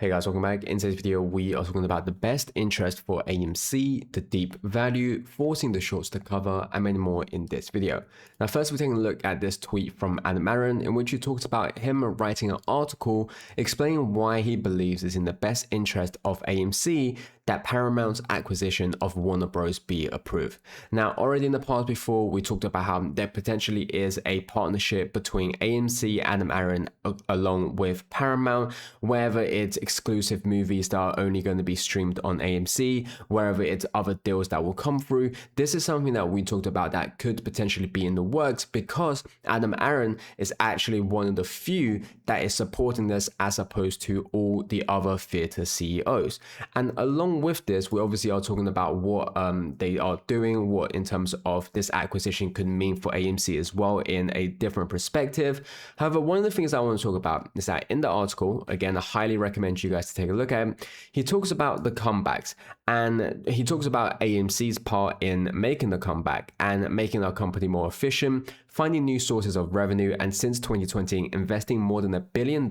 Hey guys, welcome back. In today's video, we are talking about the best interest for AMC, the deep value, forcing the shorts to cover, and many more in this video. Now, first we're taking a look at this tweet from Adam Aaron, in which he talks about him writing an article explaining why he believes it's in the best interest of AMC that Paramount's acquisition of Warner Bros. Be approved. Now, already in the past before, we talked about how there potentially is a partnership between AMC, Adam Aaron, along with Paramount, wherever it's exclusive movies that are only going to be streamed on AMC, wherever it's other deals that will come through. This is something that we talked about that could potentially be in the works because Adam Aaron is actually one of the few that is supporting this as opposed to all the other theater CEOs. And along with this, we obviously are talking about what they are doing, what in terms of this acquisition could mean for AMC as well in a different perspective. However, one of the things I want to talk about is that in the article, again, I highly recommend you guys to take a look at it, he talks about the comebacks and he talks about AMC's part in making the comeback and making our company more efficient, finding new sources of revenue, and since 2020, investing more than $1 billion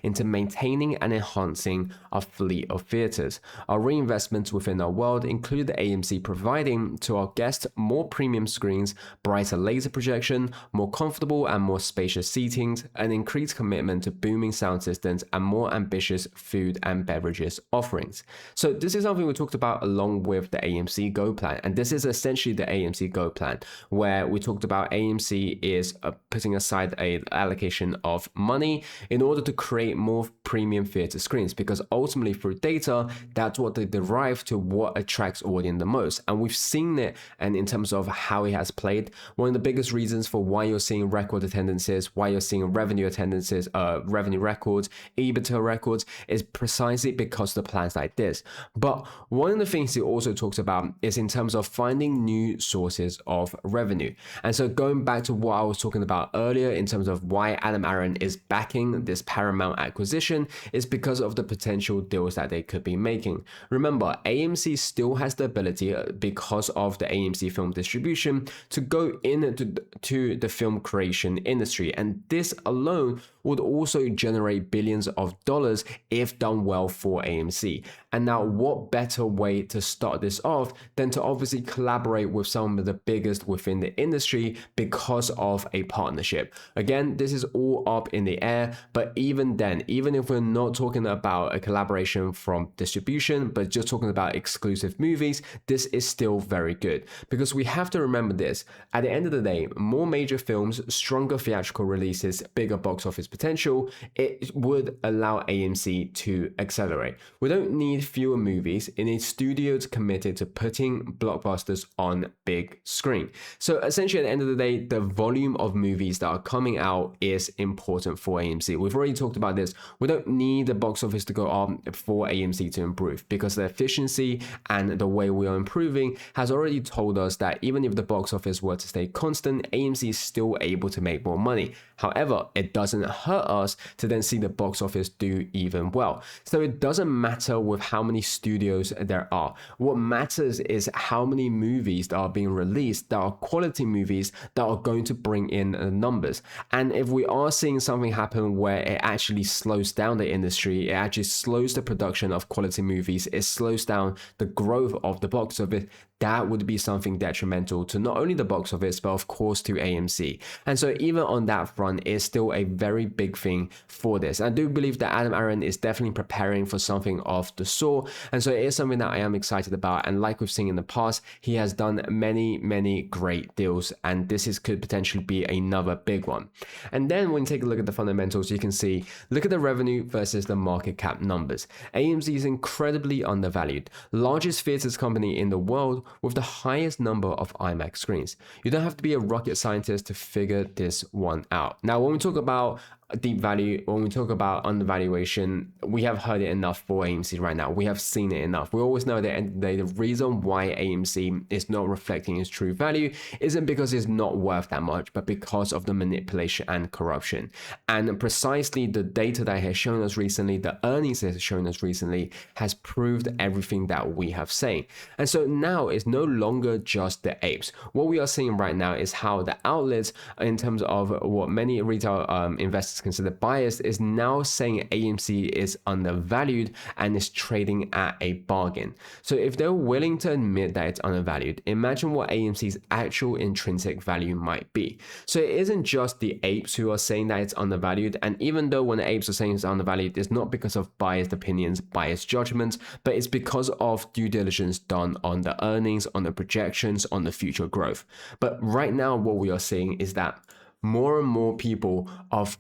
into maintaining and enhancing our fleet of theaters. Our reinvestments within our world include the AMC providing to our guests more premium screens, brighter laser projection, more comfortable and more spacious seatings, an increased commitment to booming sound systems, and more ambitious food and beverages offerings. So this is something we talked about along with the AMC Go plan, and this is essentially the AMC Go plan, where we talked about AMC is putting aside an allocation of money in order to create more premium theater screens, because ultimately through data, that's what they derive to what attracts audience the most. And we've seen it, and in terms of how it has played, one of the biggest reasons for why you're seeing record attendances, why you're seeing revenue attendances, revenue records, EBITDA records, is precisely because of the plans like this. But one of the things he also talks about is in terms of finding new sources of revenue. And so going back to what I was talking about earlier in terms of why Adam Aaron is backing this Paramount acquisition is because of the potential deals that they could be making. Remember, AMC still has the ability, because of the AMC film distribution, to go into the film creation industry, and this alone would also generate billions of dollars if done well for AMC. And now, what better way to start this off than to obviously collaborate with some of the biggest within the industry because of a partnership? Again, this is all up in the air, but even then, even if we're not talking about a collaboration from distribution, but just talking about exclusive movies, this is still very good, because we have to remember this. At the end of the day, more major films, stronger theatrical releases, bigger box office potential, it would allow AMC to accelerate. We don't need fewer movies, it needs studios committed to putting blockbusters on big screen. So essentially, at the end of the day, the volume of movies that are coming out is important for AMC. We've already talked about this. We don't need the box office to go up for AMC to improve, because the efficiency and the way we are improving has already told us that even if the box office were to stay constant, AMC is still able to make more money. However, it doesn't hurt us to then see the box office do even well. So it doesn't matter with how many studios there are. What matters is how many movies that are being released that are quality movies that are going to bring in numbers. And if we are seeing something happen where it actually slows down the industry, it actually slows the production of quality movies, it slows down the growth of the box office, that would be something detrimental to not only the box office, but of course to AMC. And so even on that front, it's still a very big thing for this. I do believe that Adam Aaron is definitely preparing for something of the sort. And so it is something that I am excited about. And like we've seen in the past, he has done many great deals. And this could potentially be another big one. And then when you take a look at the fundamentals, you can see, look at the revenue versus the market cap numbers. AMC is incredibly undervalued. Largest theaters company in the world with the highest number of IMAX screens. You don't have to be a rocket scientist to figure this one out. Now, when we talk about deep value, when we talk about undervaluation, we have heard it enough for AMC right now. We have seen it enough. We always know that at the end of the day, the reason why AMC is not reflecting its true value isn't because it's not worth that much, but because of the manipulation and corruption. And precisely the data that has shown us recently, the earnings that has shown us recently, has proved everything that we have seen. And so now it's no longer just the apes. What we are seeing right now is how the outlets, in terms of what many retail investors that's considered biased is now saying AMC is undervalued and is trading at a bargain. So if they're willing to admit that it's undervalued, imagine what AMC's actual intrinsic value might be. So it isn't just the apes who are saying that it's undervalued, and even though when the apes are saying it's undervalued, it's not because of biased opinions, biased judgments, but it's because of due diligence done on the earnings, on the projections, on the future growth. But right now what we are seeing is that more and more people have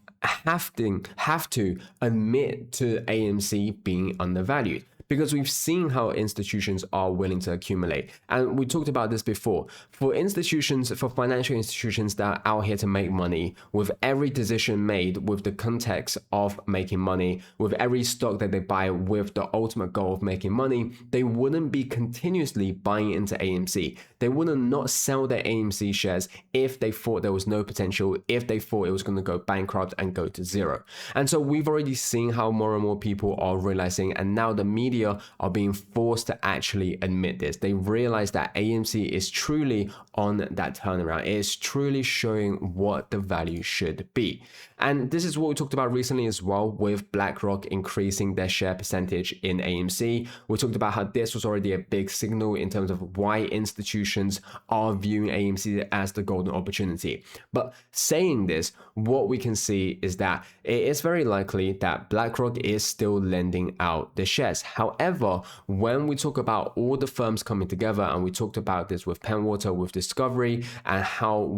to admit to AMC being undervalued, because we've seen how institutions are willing to accumulate. And we talked about this before. For financial institutions that are out here to make money, with every decision made with the context of making money, with every stock that they buy with the ultimate goal of making money, they wouldn't be continuously buying into AMC. They wouldn't not sell their AMC shares if they thought there was no potential, if they thought it was going to go bankrupt and go to zero. And so we've already seen how more and more people are realizing, and now the media are being forced to actually admit this. They realize that AMC is truly on that turnaround. It is truly showing what the value should be. And this is what we talked about recently as well, with BlackRock increasing their share percentage in AMC. We talked about how this was already a big signal in terms of why institutions are viewing AMC as the golden opportunity. But saying this, what we can see is that it is very likely that BlackRock is still lending out the shares. However, when we talk about all the firms coming together, and we talked about this with Penwater, with Discovery, and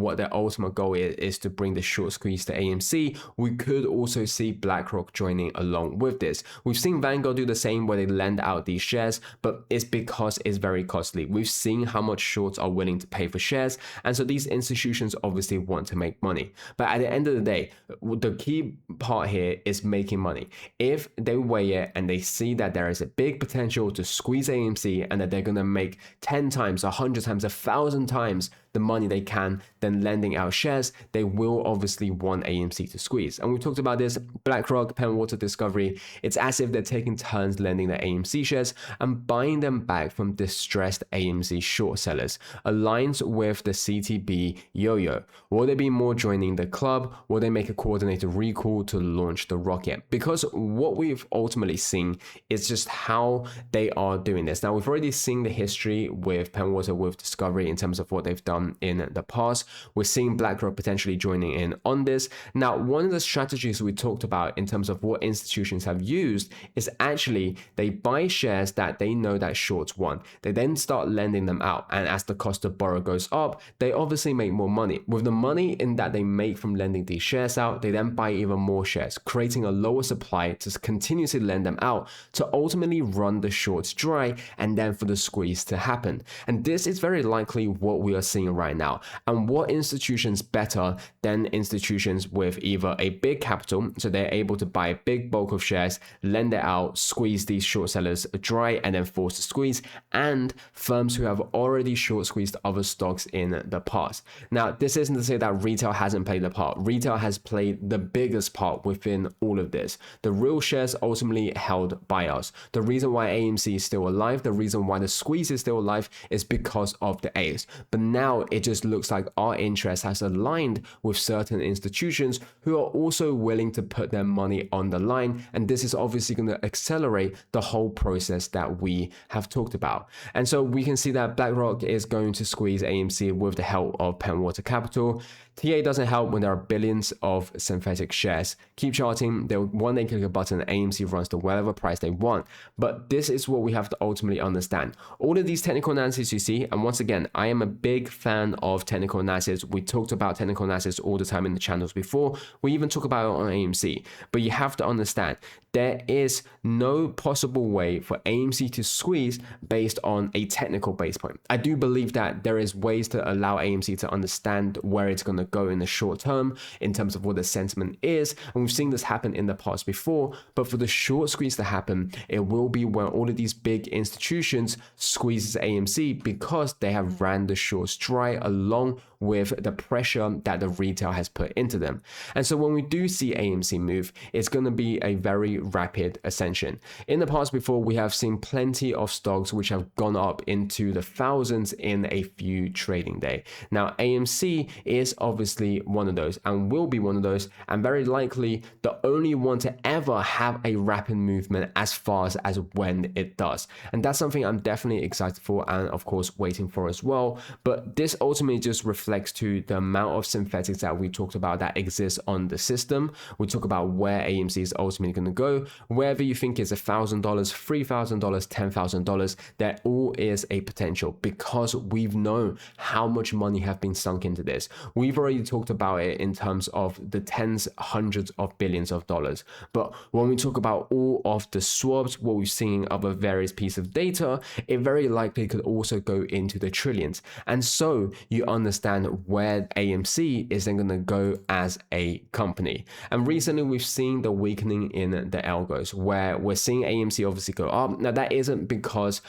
what their ultimate goal is to bring the short squeeze to AMC, we could also see BlackRock joining along with this. We've seen Vanguard do the same, where they lend out these shares, but it's because it's very costly. We've seen how much shorts are willing to pay for shares, and so these institutions obviously want to make money. But at the end of the day, the key part here is making money. If they weigh it and they see that there is a big potential to squeeze AMC, and that they're going to make 10 times, 100 times, 1,000 times the money they can then lending out shares, they will obviously want AMC to squeeze. And we talked about this, BlackRock, Penwater, Discovery, it's as if they're taking turns lending their AMC shares and buying them back from distressed AMC short sellers. Aligns with the CTB yo-yo. Will there be more joining the club? Will they make a coordinated recall to launch the rocket? Because what we've ultimately seen is just how they are doing this. Now, we've already seen the history with Penwater, with Discovery, in terms of what they've done in the past. We're seeing BlackRock potentially joining in on this. Now, one of the strategies we talked about in terms of what institutions have used is actually they buy shares that they know that shorts want. They then start lending them out, and as the cost of borrow goes up, they obviously make more money. With the money in that they make from lending these shares out, they then buy even more shares, creating a lower supply to continuously lend them out, to ultimately run the shorts dry, and then for the squeeze to happen. And this is very likely what we are seeing right now. And what institutions better than institutions with either a big capital, so they're able to buy a big bulk of shares, lend it out, squeeze these short sellers dry, and then force the squeeze, and firms who have already short squeezed other stocks in the past. Now, this isn't to say that retail hasn't played a part. Retail has played the biggest part within all of this. The real shares ultimately held by us. The reason why AMC is still alive, the reason why the squeeze is still alive, is because of the A's. But now it just looks like our interest has aligned with certain institutions who are also willing to put their money on the line, and this is obviously going to accelerate the whole process that we have talked about. And so we can see that BlackRock is going to squeeze AMC with the help of Penwater Capital. TA doesn't help when there are billions of synthetic shares. Keep charting, one day click a button, AMC runs to whatever price they want. But this is what we have to ultimately understand. All of these technical analysis you see, and once again, I am a big fan of technical analysis. We talked about technical analysis all the time in the channels before. We even talk about it on AMC. But you have to understand, there is no possible way for AMC to squeeze based on a technical base point. I do believe that there is ways to allow AMC to understand where it's going to go in the short term in terms of what the sentiment is, and we've seen this happen in the past before. But for the short squeeze to happen, it will be when all of these big institutions squeezes AMC, because they have ran the shorts dry along with the pressure that the retail has put into them. And so when we do see AMC move, it's going to be a very rapid ascension. In the past before, we have seen plenty of stocks which have gone up into the thousands in a few trading day. Now, AMC is obviously one of those and will be one of those, and very likely the only one to ever have a rapid movement as fast as when it does. And that's something I'm definitely excited for and of course waiting for as well. But this ultimately just reflects to the amount of synthetics that we talked about that exists on the system. We talk about where AMC is ultimately going to go. Wherever you think is $1,000, $3,000, $10,000, there all is a potential, because we've known how much money have been sunk into this. We've already talked about it in terms of the tens, hundreds of billions of dollars. But when we talk about all of the swaps, what we've seen of a various piece of data, it very likely could also go into the trillions. And so you understand where AMC is then going to go as a company. And recently we've seen the weakening in the algos, where we're seeing AMC obviously go up. Now that isn't because,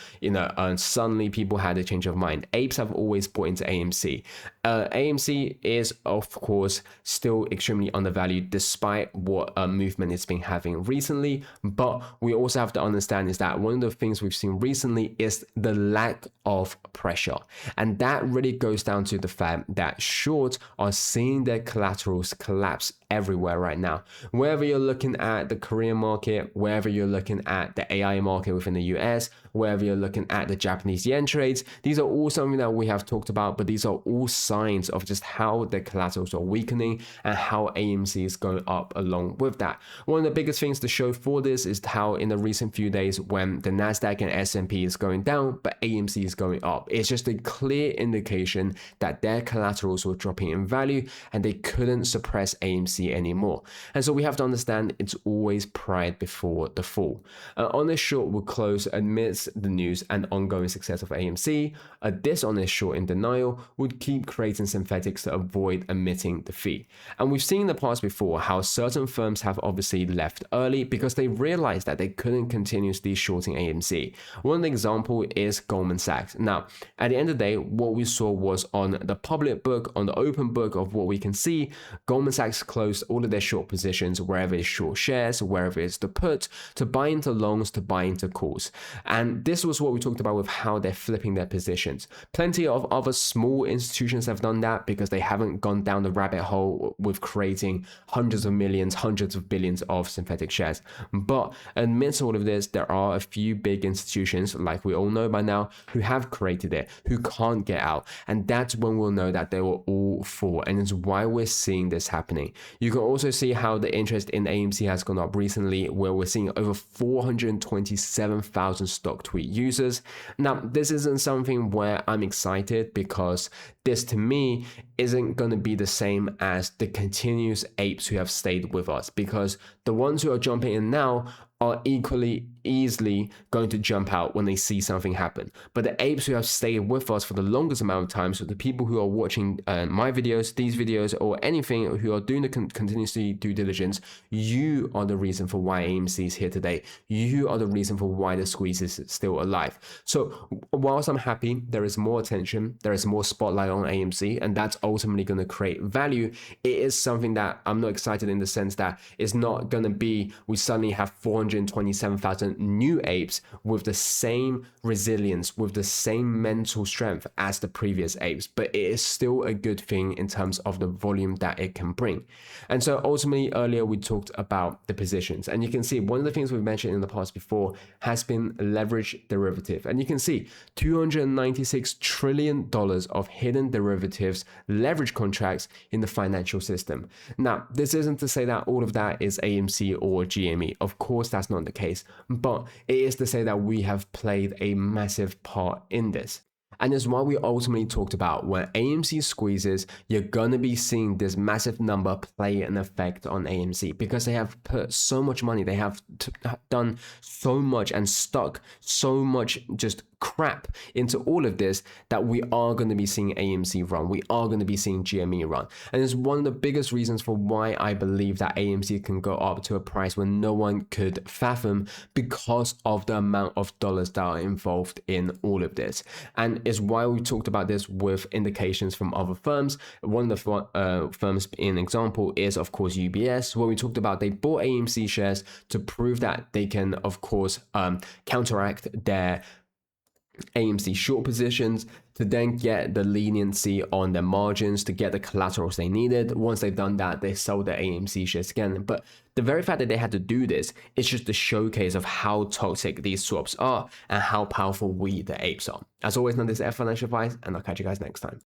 suddenly people had a change of mind. Apes have always bought into AMC. AMC is of course still extremely undervalued despite what movement it's been having recently. But we also have to understand is that one of the things we've seen recently is the lack of pressure. And that really goes down to the fact that shorts are seeing their collaterals collapse everywhere right now. Wherever you're looking at the Korean market, wherever you're looking at the AI market within the US, wherever you're looking at the Japanese yen trades, these are all something that we have talked about, but these are all signs of just how the collaterals are weakening and how AMC is going up along with that. One of the biggest things to show for this is how in the recent few days when the Nasdaq and S&P is going down, but AMC is going up. It's just a clear indication that their collaterals were dropping in value and they couldn't suppress AMC anymore. And so we have to understand it's always pride before the fall. On this short will close amidst the news and ongoing success of AMC. A dishonest short in denial would keep creating synthetics to avoid emitting the fee. And we've seen in the past before how certain firms have obviously left early because they realized that they couldn't continuously shorting AMC. One example is Goldman Sachs. Now, at the end of the day, what we saw was on the public book, on the open book of what we can see, Goldman Sachs closed all of their short positions, wherever it's short shares, wherever it's the put, to buy into longs, to buy into calls. And this was what we talked about with how they're flipping their positions. Plenty of other small institutions have done that because they haven't gone down the rabbit hole with creating hundreds of millions, hundreds of billions of synthetic shares. But amidst all of this, there are a few big institutions, like we all know by now, who have created it, who can't get out. And that's when we'll know that they were all for. And it's why we're seeing this happening. You can also see how the interest in AMC has gone up recently, where we're seeing over 427,000 stock tweet users. Now, this isn't something where I'm excited because this to me isn't going to be the same as the continuous apes who have stayed with us, because the ones who are jumping in now are equally easily going to jump out when they see something happen. But the apes who have stayed with us for the longest amount of time, so the people who are watching my videos, these videos, or anything, who are doing the continuously due diligence, you are the reason for why AMC is here today. You are the reason for why the squeeze is still alive. So whilst I'm happy, there is more attention, there is more spotlight on AMC, and that's ultimately going to create value. It is something that I'm not excited in the sense that it's not going to be, we suddenly have 427,000 new apes with the same resilience, with the same mental strength as the previous apes, but it is still a good thing in terms of the volume that it can bring. And so ultimately earlier we talked about the positions, and you can see one of the things we've mentioned in the past before has been leverage derivative. And you can see $296 trillion of hidden derivatives, leverage contracts in the financial system. Now, this isn't to say that all of that is AMC or GME. Of course, that's not the case, but it is to say that we have played a massive part in this. And it's why we ultimately talked about when AMC squeezes, you're going to be seeing this massive number play an effect on AMC because they have put so much money, they have done so much and stuck so much just crap into all of this that we are going to be seeing AMC run. We are going to be seeing GME run. And it's one of the biggest reasons for why I believe that AMC can go up to a price where no one could fathom, because of the amount of dollars that are involved in all of this. And it's why we talked about this with indications from other firms. One of the firms in example is of course UBS, where we talked about they bought AMC shares to prove that they can of course counteract their AMC short positions, to then get the leniency on their margins, to get the collaterals they needed. Once they've done that, they sold their AMC shares again. But the very fact that they had to do this is just a showcase of how toxic these swaps are and how powerful we, the apes, are. As always, none of this is financial advice, and I'll catch you guys next time.